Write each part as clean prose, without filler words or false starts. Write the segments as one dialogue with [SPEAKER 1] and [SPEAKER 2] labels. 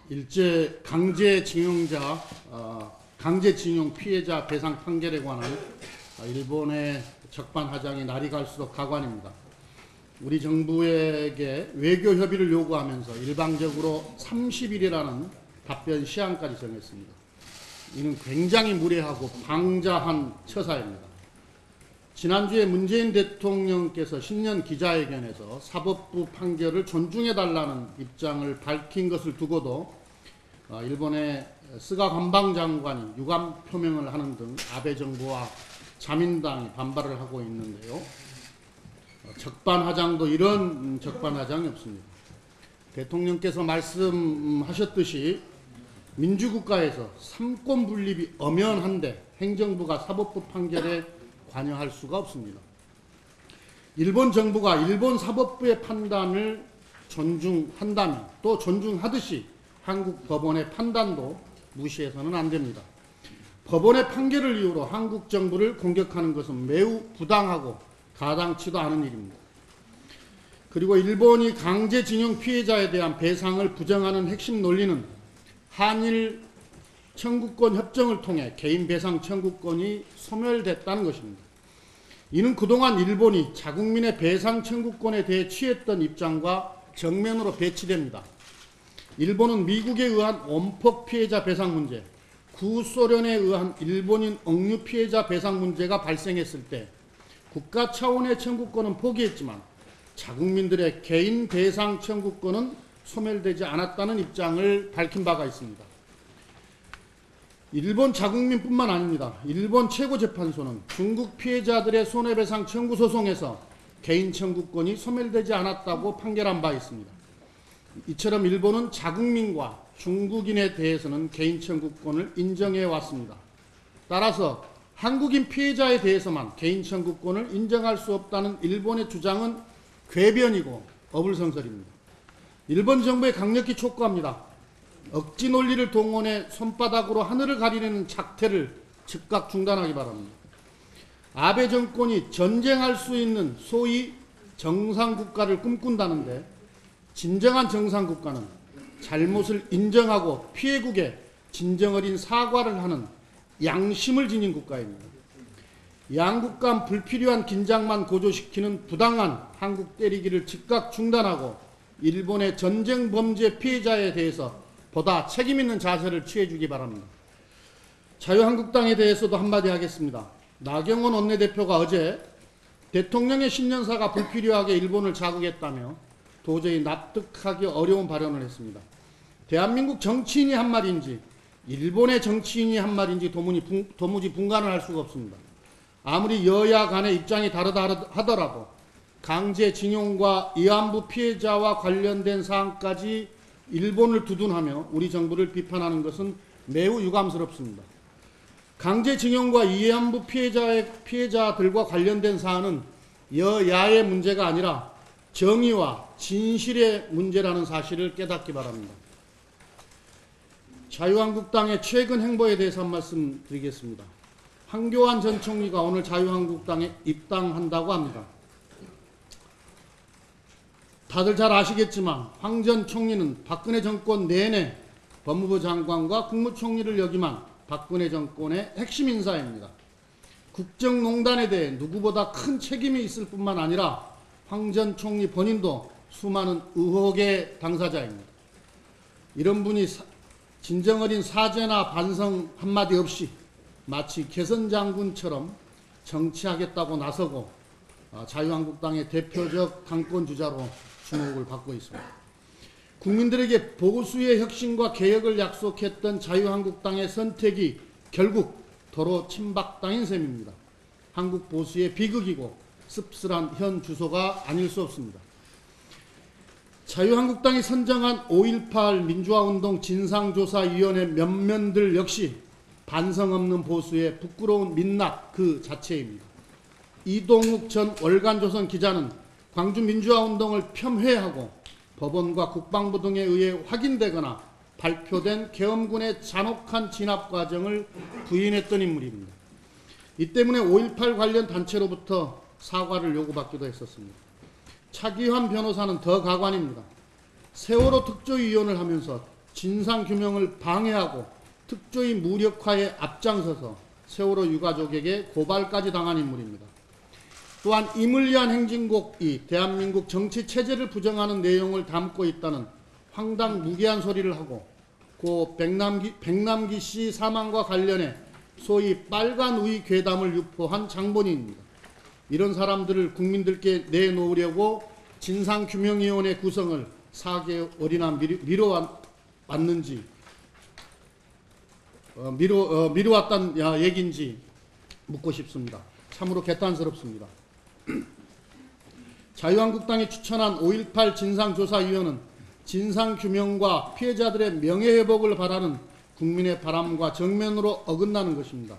[SPEAKER 1] 일제 강제징용자, 강제징용 피해자 배상 판결에 관한 일본의 적반하장이 날이 갈수록 가관입니다. 우리 정부에게 외교 협의를 요구하면서 일방적으로 30일이라는 답변 시한까지 정했습니다. 이는 굉장히 무례하고 방자한 처사입니다. 지난주에 문재인 대통령께서 신년 기자회견에서 사법부 판결을 존중해달라는 입장을 밝힌 것을 두고도 일본의 스가 관방장관이 유감 표명을 하는 등 아베 정부와 자민당이 반발을 하고 있는데요. 적반하장도 이런 적반하장이 없습니다. 대통령께서 말씀하셨듯이 민주국가에서 삼권 분립이 엄연한데 행정부가 사법부 판결에 관여할 수가 없습니다. 일본 정부가 일본 사법부의 판단을 존중한다면 또 존중하듯이 한국 법원의 판단도 무시해서는 안 됩니다. 법원의 판결을 이유로 한국 정부를 공격하는 것은 매우 부당하고 가당치도 않은 일입니다. 그리고 일본이 강제징용 피해자에 대한 배상을 부정하는 핵심 논리는 한일 청구권 협정을 통해 개인 배상 청구권이 소멸됐다는 것입니다. 이는 그동안 일본이 자국민의 배상 청구권에 대해 취했던 입장과 정면으로 배치됩니다. 일본은 미국에 의한 원폭 피해자 배상 문제, 구소련에 의한 일본인 억류 피해자 배상 문제가 발생했을 때 국가 차원의 청구권은 포기했지만 자국민들의 개인 배상 청구권은 소멸되지 않았다는 입장을 밝힌 바가 있습니다. 일본 자국민뿐만 아닙니다. 일본 최고재판소는 중국 피해자들의 손해배상 청구 소송에서 개인 청구권이 소멸되지 않았다고 판결한 바 있습니다. 이처럼 일본은 자국민과 중국인에 대해서는 개인 청구권을 인정해 왔습니다. 따라서 한국인 피해자에 대해서만 개인 청구권을 인정할 수 없다는 일본의 주장은 궤변이고 어불성설입니다. 일본 정부에 강력히 촉구합니다. 억지 논리를 동원해 손바닥으로 하늘을 가리려는 작태를 즉각 중단하기 바랍니다. 아베 정권이 전쟁할 수 있는 소위 정상국가를 꿈꾼다는데 진정한 정상국가는 잘못을 인정하고 피해국에 진정어린 사과를 하는 양심을 지닌 국가입니다. 양국 간 불필요한 긴장만 고조시키는 부당한 한국 때리기를 즉각 중단하고 일본의 전쟁 범죄 피해자에 대해서 보다 책임있는 자세를 취해주기 바랍니다. 자유한국당에 대해서도 한마디 하겠습니다. 나경원 원내대표가 어제 대통령의 신년사가 불필요하게 일본을 자극했다며 도저히 납득하기 어려운 발언을 했습니다. 대한민국 정치인이 한 말인지 일본의 정치인이 한 말인지 도무지 분간을 할 수가 없습니다. 아무리 여야 간의 입장이 다르다 하더라도 강제징용과 위안부 피해자와 관련된 사안까지 일본을 두둔하며 우리 정부를 비판하는 것은 매우 유감스럽습니다. 강제징용과 위안부 피해자들과 관련된 사안은 여야의 문제가 아니라 정의와 진실의 문제라는 사실을 깨닫기 바랍니다. 자유한국당의 최근 행보에 대해서 한 말씀 드리겠습니다. 황교안 전 총리가 오늘 자유한국당에 입당한다고 합니다. 다들 잘 아시겠지만 황 전 총리는 박근혜 정권 내내 법무부 장관과 국무총리를 역임한 박근혜 정권의 핵심 인사입니다. 국정농단에 대해 누구보다 큰 책임이 있을 뿐만 아니라 황 전 총리 본인도 수많은 의혹의 당사자입니다. 이런 분이 진정어린 사죄나 반성 한마디 없이 마치 개선장군처럼 정치하겠다고 나서고 자유한국당의 대표적 당권주자로 주목을 받고 있습니다. 국민들에게 보수의 혁신과 개혁을 약속했던 자유한국당의 선택이 결국 도로 친박당인 셈입니다. 한국 보수의 비극이고 씁쓸한 현 주소가 아닐 수 없습니다. 자유한국당이 선정한 5.18 민주화운동 진상조사위원회 면면들 역시 반성 없는 보수의 부끄러운 민낯 그 자체입니다. 이동욱 전 월간조선 기자는 광주 민주화운동을 폄훼하고 법원과 국방부 등에 의해 확인되거나 발표된 계엄군의 잔혹한 진압 과정을 부인했던 인물입니다. 이 때문에 5.18 관련 단체로부터 사과를 요구받기도 했었습니다. 차기환 변호사는 더 가관입니다. 세월호 특조위원을 하면서 진상규명을 방해하고 특조위 무력화에 앞장서서 세월호 유가족에게 고발까지 당한 인물입니다. 또한 이물리한 행진곡이 대한민국 정치체제를 부정하는 내용을 담고 있다는 황당무계한 소리를 하고 고 백남기 씨 사망과 관련해 소위 빨간 우이 괴담을 유포한 장본인입니다. 이런 사람들을 국민들께 내놓으려고 진상규명위원회 구성을 4개월이나 미뤄왔는지 미뤄왔다는 얘기인지 묻고 싶습니다. 참으로 개탄스럽습니다. 자유한국당이 추천한 5.18 진상조사위원은 진상규명과 피해자들의 명예회복을 바라는 국민의 바람과 정면으로 어긋나는 것입니다.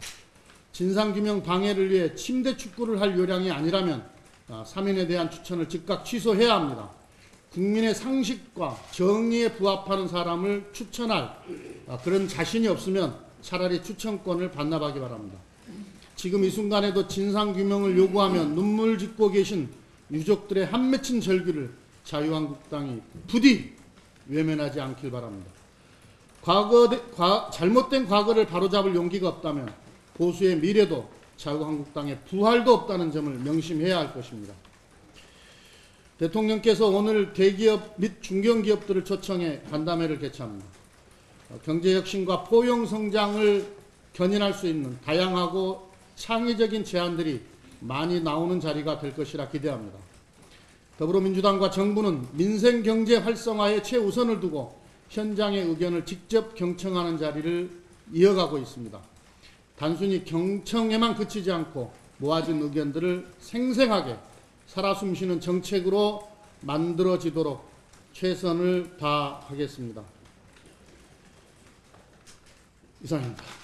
[SPEAKER 1] 진상규명 방해를 위해 침대 축구를 할 요량이 아니라면 3인에 대한 추천을 즉각 취소해야 합니다. 국민의 상식과 정의에 부합하는 사람을 추천할 그런 자신이 없으면 차라리 추천권을 반납하기 바랍니다. 지금 이 순간에도 진상규명을 요구하며 눈물 짓고 계신 유족들의 한 맺힌 절규를 자유한국당이 부디 외면하지 않길 바랍니다. 잘못된 과거를 바로잡을 용기가 없다면 보수의 미래도 자유한국당의 부활도 없다는 점을 명심해야 할 것입니다. 대통령께서 오늘 대기업 및 중견기업들을 초청해 간담회를 개최합니다. 경제혁신과 포용성장을 견인할 수 있는 다양하고 창의적인 제안들이 많이 나오는 자리가 될 것이라 기대합니다. 더불어민주당과 정부는 민생경제 활성화에 최우선을 두고 현장의 의견을 직접 경청하는 자리를 이어가고 있습니다. 단순히 경청에만 그치지 않고 모아진 의견들을 생생하게 살아 숨쉬는 정책으로 만들어지도록 최선을 다하겠습니다. 이상입니다.